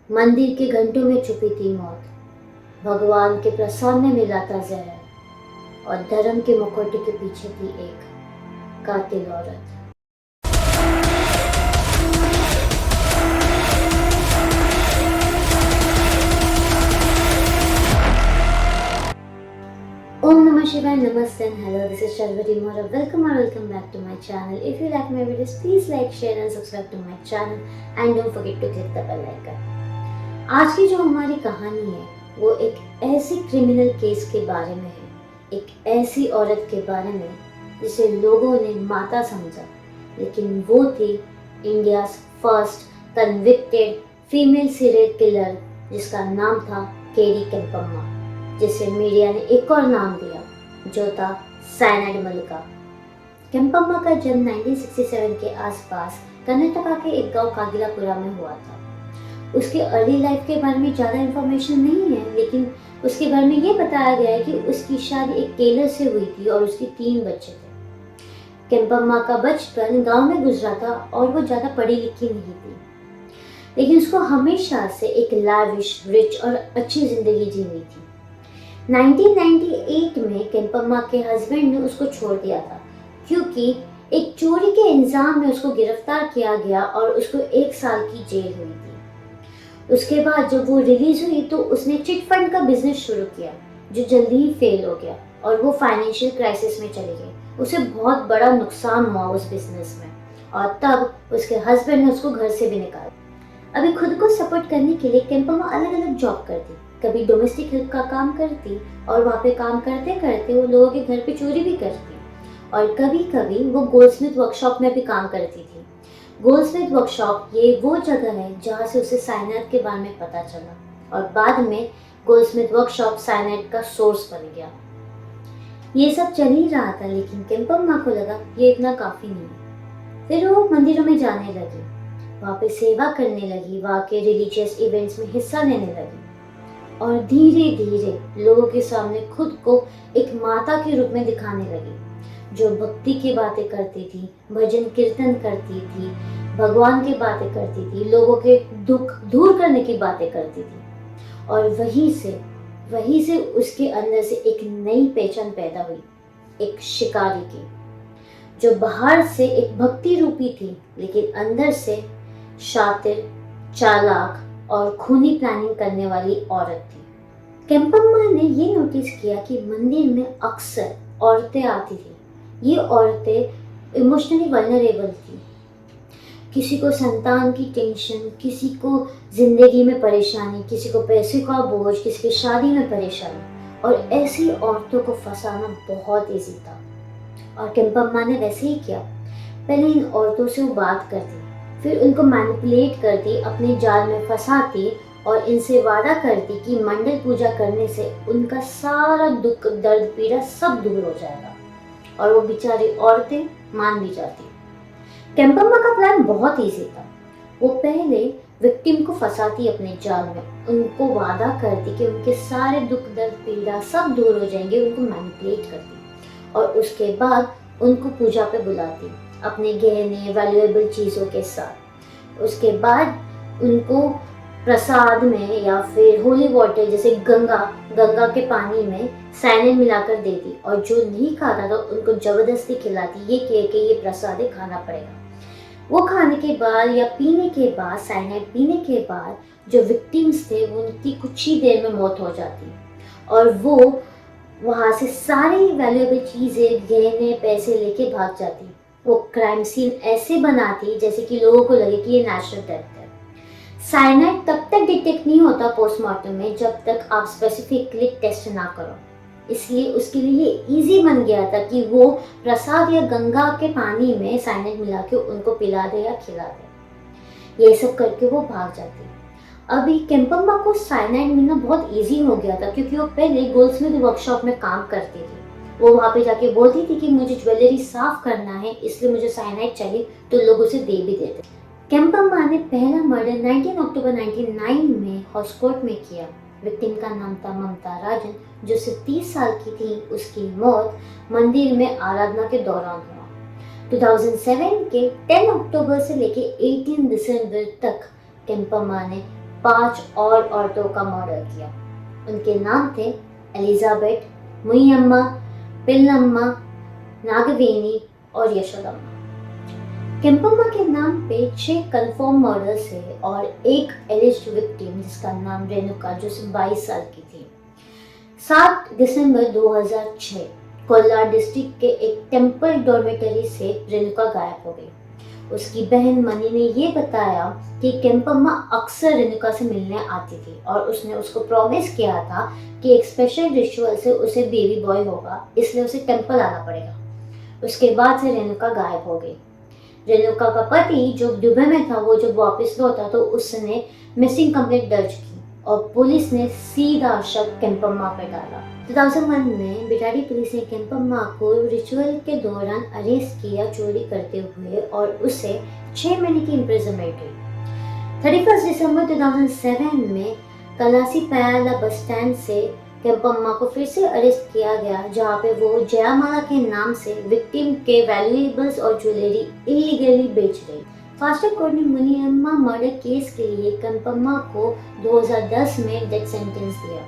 मंदिर के घंटों में छुपी थी मौत, भगवान के प्रसाद में मिला था जहर, और धर्म के मुखौटे के पीछे थी एक कातिल औरत। Om Namah Shivaya, Namaste and hello, this is Sharvati Mora. Welcome back to my channel. If you like my videos, please like, share and subscribe to my channel and don't forget to click the bell icon. आज की जो हमारी कहानी है वो एक ऐसी criminal case के बारे में है, एक ऐसी औरत के बारे में जिसे लोगों ने माता समझा, लेकिन वो थी India first convicted female serial killer जिसका नाम था केरी केम्पम्मा, जिसे मीडिया ने एक और नाम दिया जो था साइनाइड मल्लिका। केम्पम्मा का जन्म 1967 के आसपास कर्नाटका के एक गांव कागिलापुरा में हुआ था। उसके अर्ली लाइफ के बारे में ज़्यादा इन्फॉर्मेशन नहीं है, लेकिन उसके बारे में ये बताया गया है कि उसकी शादी एक टेलर से हुई थी और उसके 3 बच्चे थे। केम्पम्मा का बचपन गांव में गुजरा था और वो ज़्यादा पढ़ी लिखी नहीं थी, लेकिन उसको हमेशा से एक लाविश, रिच और अच्छी जिंदगी जीनी थी। 1998 में केम्पम्मा के हस्बैंड ने उसको छोड़ दिया था क्योंकि एक चोरी के इल्जाम में उसको गिरफ्तार किया गया और उसको 1 साल की जेल हुई थी। उसके बाद जब वो रिलीज हुई तो उसने चिट फंड का बिजनेस शुरू किया जो जल्दी ही फेल हो गया और वो फाइनेंशियल क्राइसिस में चली गई। उसे बहुत बड़ा नुकसान हुआ उस बिजनेस में और तब उसके हस्बैंड ने उसको घर से भी निकाला। अभी खुद को सपोर्ट करने के लिए केम्पम्मा अलग अलग जॉब करती, कभी डोमेस्टिक हेल्प का काम करती और वहाँ पे काम करते करते वो लोगों के घर पे चोरी भी करती, और कभी कभी वो गोल्डस्मिथ वर्कशॉप में भी काम करती थी। गोल्डस्मिथ वर्कशॉप ये वो जगह है जहाँ से उसे साइनाइड के बारे में पता चला और बाद में गोल्डस्मिथ वर्कशॉप साइनाइड का सोर्स बन गया। ये सब चल ही रहा था, लेकिन केम्पम्मा को लगा ये इतना काफी नहीं। फिर वो मंदिरों में जाने लगी, वहाँ पे सेवा करने लगी, वहाँ के रिलीजियस इवेंट्स में हिस्सा लेने लगी और धीरे धीरे लोगों के सामने खुद को एक माता के रूप में दिखाने लगी जो भक्ति की बातें करती थी, भजन कीर्तन करती थी, भगवान की बातें करती थी, लोगों के दुख दूर करने की बातें करती थी। और वहीं से उसके अंदर से एक नई पहचान पैदा हुई, एक शिकारी की, जो बाहर से एक भक्ति रूपी थी लेकिन अंदर से शातिर, चालाक और खूनी प्लानिंग करने वाली औरत थी। केम्पम्मा ने ये नोटिस किया कि मंदिर में अक्सर औरतें आती थी। ये औरतें इमोशनली वल्नरेबल थी, किसी को संतान की टेंशन, किसी को जिंदगी में परेशानी, किसी को पैसे का बोझ, किसी की शादी में परेशानी, और ऐसी औरतों को फंसाना बहुत ईजी था और केम्पम्मा ने वैसे ही किया। पहले इन औरतों से वो बात करती, फिर उनको मैनिपुलेट करती, अपने जाल में फंसाती और इनसे वादा करती कि मंडल पूजा करने से उनका सारा दुख, दर्द, पीड़ा सब दूर हो जाएगा, और वो बेचारी औरतें मान भी जाती। केम्पम्मा का प्लान बहुत ईजी था। वो पहले विक्टिम को फंसाती अपने जाल में, उनको वादा करती कि उनके सारे दुख, दर्द, पीड़ा सब दूर हो जाएंगे, उनको मैनिपुलेट करती और उसके बाद उनको पूजा पे बुलाती अपने गहने, वैल्यूएबल चीज़ों के साथ। उसके बाद उनको प्रसाद में या फिर होली वाटर जैसे गंगा के पानी में साइनाइड मिलाकर देती और जो नहीं खाता था उनको जबरदस्ती खिलाती, ये कह के ये प्रसाद खाना पड़ेगा। वो खाने के बाद या पीने के बाद, साइनाइड पीने के बाद जो विक्टिम्स थे उनकी कुछ ही देर में मौत हो जाती और वो वहाँ से सारी वैल्यूएबल चीज़ें, गहने, पैसे लेके भाग जाती। वो क्राइम सीन ऐसे बनाती जैसे कि लोगों को लगे कि ये नेचुरल डेथ है। साइनाइड तब तक डिटेक्ट नहीं होता पोस्टमार्टम में जब तक आप स्पेसिफिकली टेस्ट ना करो, इसलिए उसके लिए ये इजी बन गया था कि वो प्रसाद या गंगा के पानी में साइनाइड मिला के उनको पिला दे या खिला दे। ये सब करके वो भाग जाती। अभी केम्पम्मा को साइनाइड मिलना बहुत इजी हो गया था क्योंकि वो पहले गोल्डस्मिथ वर्कशॉप में काम करती थी। वो वहाँ पे जाके बोलती थी कि मुझे ज्वेलरी साफ करना है, इसलिए मुझे साइनाइड चाहिए, तो लोग उसे दे भी देते। केम्पम्मा ने पहला मर्डर 19 अक्टूबर 1999 में हॉस्कोट में किया। विक्टिम का नाम था ममता राजन, जो सिर्फ 30 साल की थी। उसकी मौत मंदिर में आराधना के दौरान हुआ। 2007 के 10 अक्टूबर से लेके 18 दिसंबर तक केम्पम्मा ने 5 और औरतों का मर्डर किया। उनके नाम थे एलिजाबेथ, मुयम्मा, पिल्लम्मा, नागवेनी और यशोदम्मा। केम्पम्मा के नाम पे 6 कंफर्म मर्डर्स है और एक एलिज्ड विक्टिम जिसका नाम रेणुका जो सिर्फ 22 साल की थी। 7 दिसंबर 2006 कोलार डिस्ट्रिक्ट के एक टेम्पल डॉर्मेटरी से रेणुका गायब हो गई। उसकी बहन मनी ने ये बताया कि केम्पम्मा अक्सर रेणुका से मिलने आती थी और उसने उसको प्रॉमिस किया था कि एक स्पेशल रिचुअल से उसे बेबी बॉय होगा, इसलिए उसे टेम्पल आना पड़ेगा। उसके बाद से रेणुका गायब हो गई। रेणुका का पति जो दुबई में था वो जब वापस लौटा तो उसने मिसिंग कंप्लेंट दर्ज की और पुलिस ने सीधा शक केम्पम्मा पर डाला। 2001 में बिटाडी पुलिस ने केम्पम्मा को रिचुअल के दौरान अरेस्ट किया चोरी करते हुए और उसे 6 महीने की इम्प्रिजनमेंट हुई। 31 दिसंबर 2007 में कलासी पयाला बस स्टैंड से केम्पम्मा को फिर से अरेस्ट किया गया, जहां पे वो जयामाला के नाम से विक्टिम के वैल्यूएबल्स और ज्वेलरी इलीगली बेच रही। फास्ट ट्रैक कोर्ट ने मुनियम्मा मर्डर केस के लिए केम्पम्मा को 2010 में डेथ सेंटेंस दिया।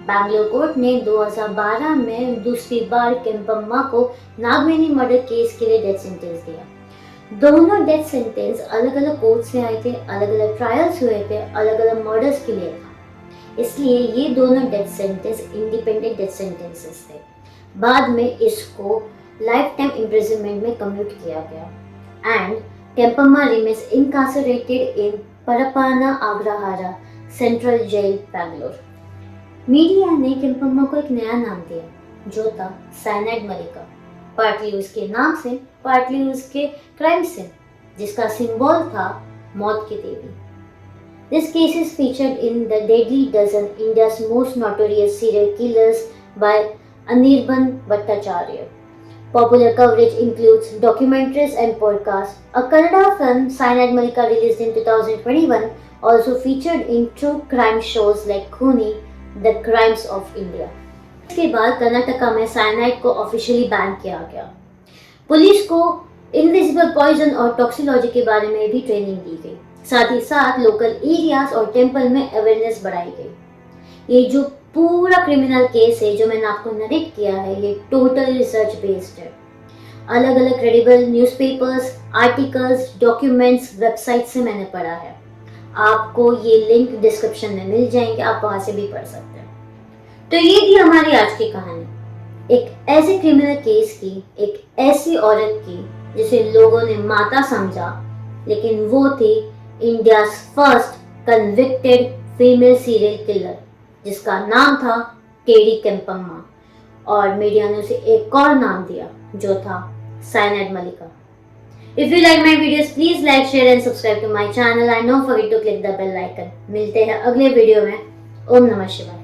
बैंगलोर कोर्ट ने 2012 में दूसरी बार केम्पम्मा को नागवेनी मर्डर केस के लिए डेथ सेंटेंस दिया। दोनों डेथ सेंटेंस अलग अलग कोर्ट से आए थे, अलग अलग ट्रायल्स हुए थे, अलग अलग मर्डर्स के लिए था, इसलिए ये दोनों death sentence independent death sentences थे। बाद में इसको लाइफ टाइम इम्प्रिजनमेंट में कम्यूट किया गया and Kempamma remains incarcerated in Parappana Agrahara central jail Bangalore. Media ने केम्पम्मा को एक नया नाम दिया जो था साइनाइड मलिका, पार्टली उसके नाम से, पार्टली उसके क्राइम से, जिसका सिंबल था मौत की देवी। This case is featured in The Deadly Dozen, India's most notorious serial killers by Anirban Bhattacharya. Popular coverage includes documentaries and podcasts. A Kannada film, Cyanide Malika, released in 2021, also featured in true crime shows like Khuni, The Crimes of India. इसके बाद कर्नाटका में cyanide को officially ban किया गया। Police को invisible poison और toxicology के बारे में भी ट्रेनिंग दी गई। साथ ही साथ लोकल एरियाज और टेम्पल में अवेयरनेस बढ़ाई गई। ये जो पूरा क्रिमिनल केस है जो मैंने आपको नरेट किया है, ये टोटल रिसर्च बेस्ड है। अलग अलग credible newspapers, articles, documents, website से मैंने पढ़ा है। आपको ये लिंक डिस्क्रिप्शन में मिल जाएंगे, आप वहां से भी पढ़ सकते हैं। तो ये थी हमारी आज की कहानी, एक ऐसे क्रिमिनल केस की, एक ऐसी औरत की जिसे लोगों ने माता समझा, लेकिन वो थी India's first convicted female serial killer जिसका नाम था केडी केम्पम्मा, और मीडिया ने उसे एक और नाम दिया जो था cyanide Mallika. If you like my videos, please like, share and subscribe to my channel and don't forget to click the bell icon. मिलते हैं अगले वीडियो में। ओम नमः शिवाय।